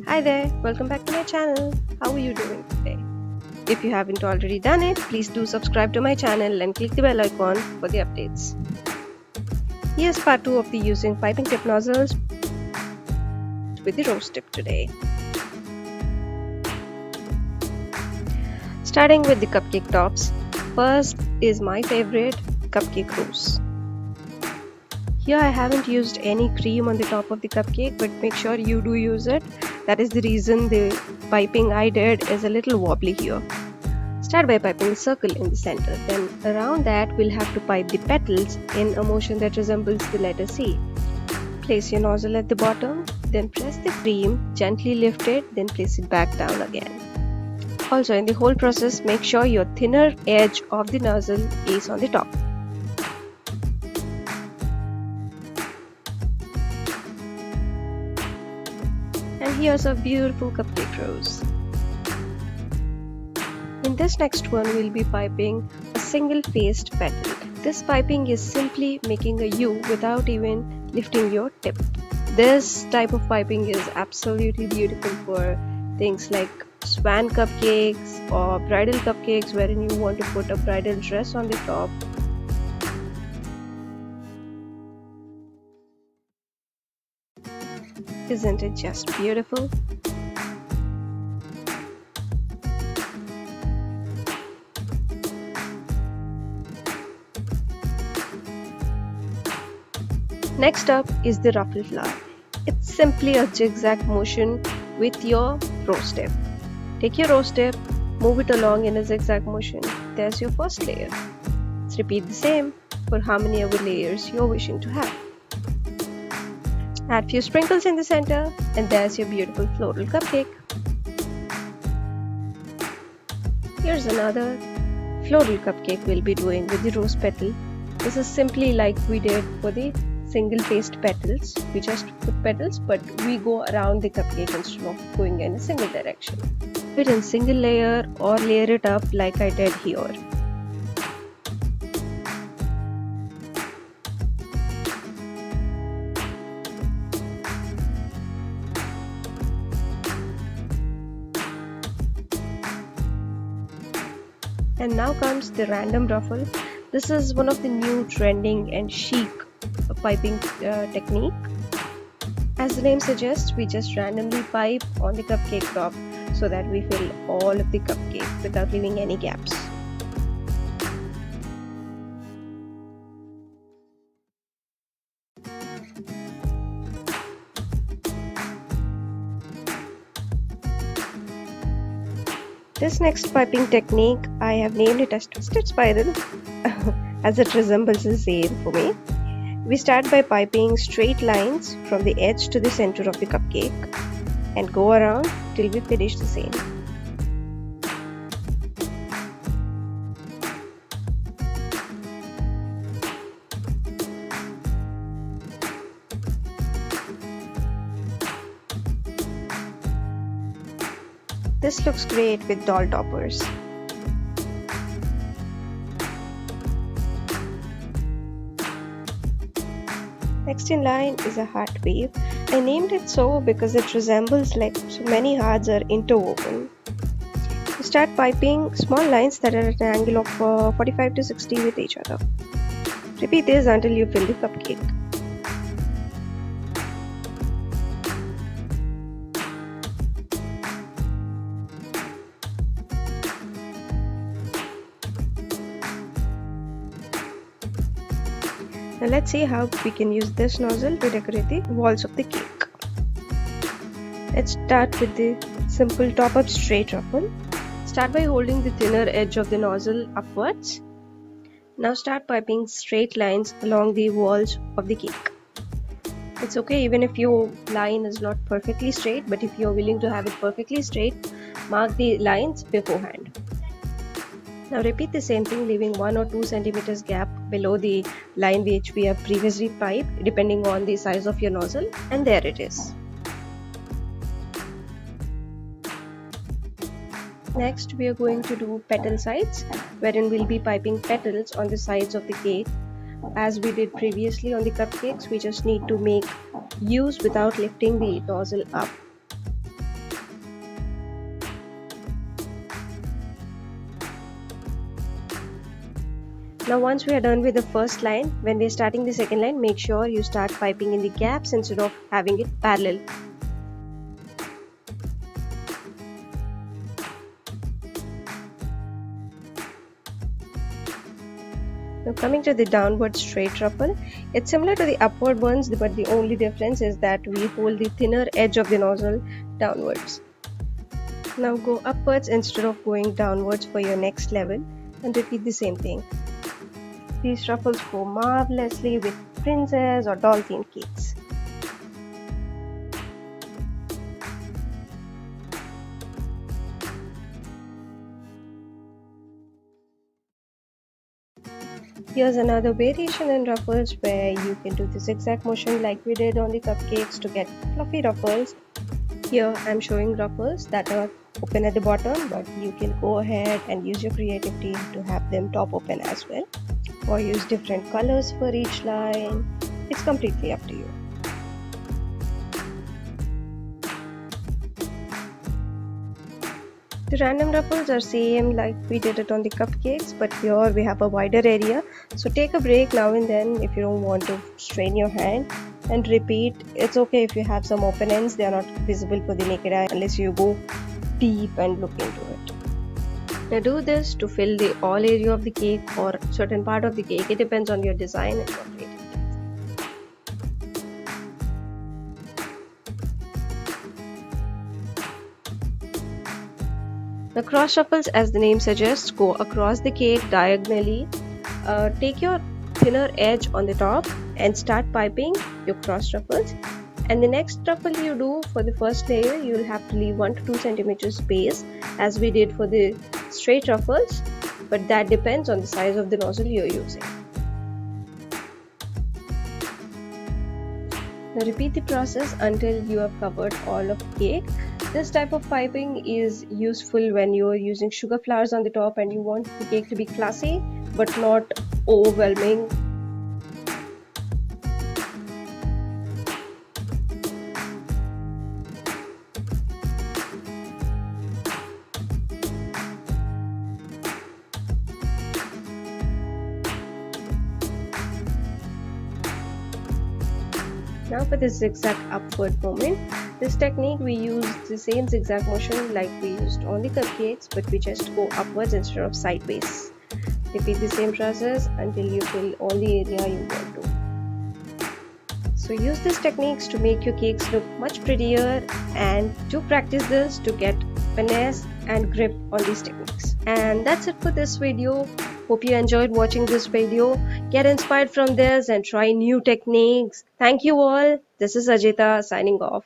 Hi there, welcome back to my channel. How are you doing today? If you haven't already done it, please do subscribe to my channel and click the bell icon for the updates. Here's part 2 of the using piping tip nozzles with the rose tip today. Starting with the cupcake tops, first is my favorite, cupcake rose. Here I haven't used any cream on the top of the cupcake, but make sure you do use it. That is the reason the piping I did is a little wobbly here. Start by piping a circle in the center, then around that we'll have to pipe the petals in a motion that resembles the letter C. Place your nozzle at the bottom, then press the cream, gently lift it, then place it back down again. Also, in the whole process, make sure your thinner edge of the nozzle is on the top. And here's a beautiful cupcake rose. In this next one, we'll be piping a single-faced petal. This piping is simply making a U without even lifting your tip. This type of piping is absolutely beautiful for things like swan cupcakes or bridal cupcakes wherein you want to put a bridal dress on the top. Isn't it just beautiful? Next up is the ruffle flower. It's simply a zigzag motion with your rose tip. Take your rose tip, move it along in a zigzag motion. There's your first layer. Let's repeat the same for how many other layers you're wishing to have. Add few sprinkles in the center, and there's your beautiful floral cupcake. Here's another floral cupcake we'll be doing with the rose petal. This is simply like we did for the single-faced petals. We just put petals, but we go around the cupcake instead of going in a single direction. Do it in single layer or layer it up like I did here. And now comes the random ruffle. This is one of the new trending and chic piping technique. As the name suggests, we just randomly pipe on the cupcake top so that we fill all of the cupcake without leaving any gaps. This next piping technique, I have named it as twisted spiral as it resembles a zane for me. We start by piping straight lines from the edge to the center of the cupcake and go around till we finish the zane. This looks great with doll toppers. Next in line is a heart wave. I named it so because it resembles like so many hearts are interwoven. You start piping small lines that are at an angle of 45 to 60 with each other. Repeat this until you fill the cupcake. Now let's see how we can use this nozzle to decorate the walls of the cake. Let's start with the simple top-up straight ruffle. Start by holding the thinner edge of the nozzle upwards. Now start piping straight lines along the walls of the cake. It's okay even if your line is not perfectly straight, but if you're willing to have it perfectly straight, mark the lines beforehand. Now repeat the same thing, leaving 1 or 2 centimeters gap below the line which we have previously piped depending on the size of your nozzle, and there it is. Next we are going to do petal sides, wherein we'll be piping petals on the sides of the cake. As we did previously on the cupcakes, we just need to make U's without lifting the nozzle up. Now once we are done with the first line, when we are starting the second line, make sure you start piping in the gaps instead of having it parallel. Now coming to the downward straight ruffle, it's similar to the upward ones, but the only difference is that we hold the thinner edge of the nozzle downwards. Now go upwards instead of going downwards for your next level and repeat the same thing. These ruffles go marvelously with princess or doll themed cakes. Here's another variation in ruffles where you can do the zigzag motion like we did on the cupcakes to get fluffy ruffles. Here I'm showing ruffles that are open at the bottom, but you can go ahead and use your creativity to have them top open as well, or use different colors for each line. It's completely up to you. The random ruffles are same like we did it on the cupcakes, but here we have a wider area. So take a break now and then if you don't want to strain your hand, and repeat. It's okay if you have some open ends, they are not visible for the naked eye unless you go deep and look into it. Now do this to fill the all area of the cake or certain part of the cake. It depends on your design and your creativity. The cross ruffles, as the name suggests, go across the cake diagonally. Take your thinner edge on the top and start piping your cross ruffles. And the next ruffle you do for the first layer, you will have to leave 1 to 2 centimeters space as we did for the straight ruffles, but that depends on the size of the nozzle you're using. Now repeat the process until you have covered all of the cake. This type of piping is useful when you are using sugar flowers on the top and you want the cake to be classy but not overwhelming. Now for the zigzag upward movement. This technique we use the same zigzag motion like we used on the cupcakes, but we just go upwards instead of sideways. Repeat the same process until you fill all the area you want to. So use these techniques to make your cakes look much prettier, and do practice this to get finesse and grip on these techniques. And that's it for this video. Hope you enjoyed watching this video. Get inspired from this and try new techniques. Thank you all. This is Ajita signing off.